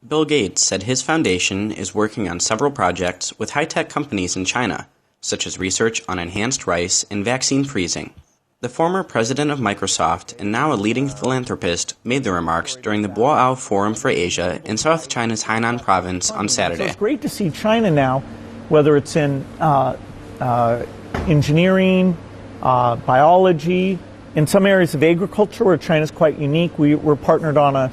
Bill Gates said his foundation is working on several projects with high-tech companies in China, such as research on enhanced rice and vaccine freezing. The former president of Microsoft and now a leading philanthropist made the remarks during the Boao Forum for Asia in South China's Hainan province on Saturday. So it's great to see China now, whether it's in engineering, biology, in some areas of agriculture where China's quite unique. We're partnered on a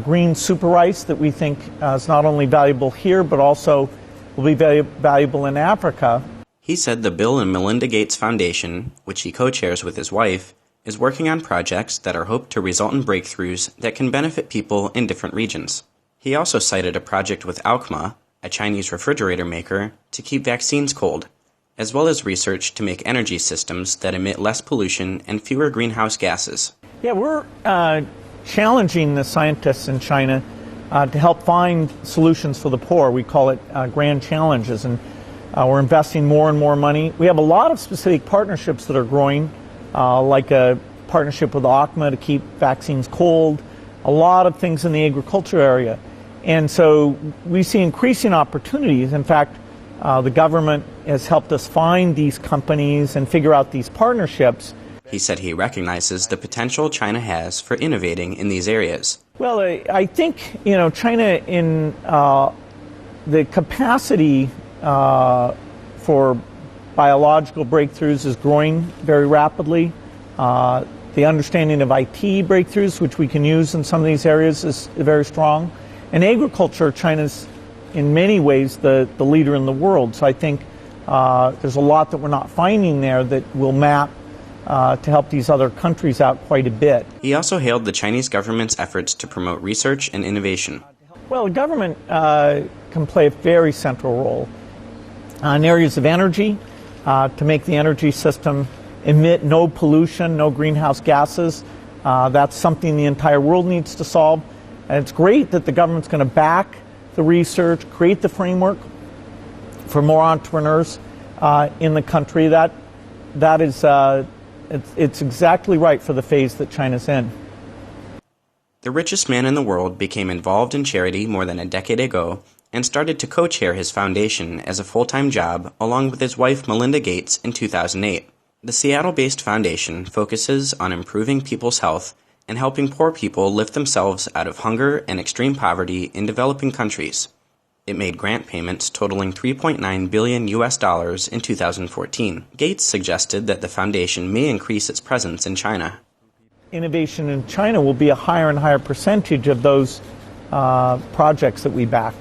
green super rice that we think is not only valuable here, but also will be very valuable in Africa. He said the Bill and Melinda Gates Foundation, which he co-chairs with his wife, is working on projects that are hoped to result in breakthroughs that can benefit people in different regions. He also cited a project with Alkma, a Chinese refrigerator maker, to keep vaccines cold, as well as research to make energy systems that emit less pollution and fewer greenhouse gases. Yeah, we're challenging the scientists in China to help find solutions for the poor. We call it grand challenges, and we're investing more and more money. We have a lot of specific partnerships that are growing, like a partnership with Alkma to keep vaccines cold, a lot of things in the agriculture area. And so we see increasing opportunities. In fact, the government has helped us find these companies and figure out these partnerships. He said he recognizes the potential China has for innovating in these areas. Well, I think, China in the capacity for biological breakthroughs is growing very rapidly. The understanding of IT breakthroughs, which we can use in some of these areas, is very strong. In agriculture, China's in many ways the leader in the world. So I think there's a lot that we're not finding there that will map to help these other countries out quite a bit. He also hailed the Chinese government's efforts to promote research and innovation. Well, the government can play a very central role in areas of energy to make the energy system emit no pollution, no greenhouse gases. That's something the entire world needs to solve. And it's great that the government's going to back the research, create the framework for more entrepreneurs in the country. That is it's exactly right for the phase that China's in. The richest man in the world became involved in charity more than a decade ago and started to co-chair his foundation as a full-time job along with his wife Melinda Gates in 2008. The Seattle-based foundation focuses on improving people's health and helping poor people lift themselves out of hunger and extreme poverty in developing countries. It made grant payments totaling $3.9 billion in 2014. Gates suggested that the foundation may increase its presence in China. Innovation in China will be a higher and higher percentage of those projects that we back.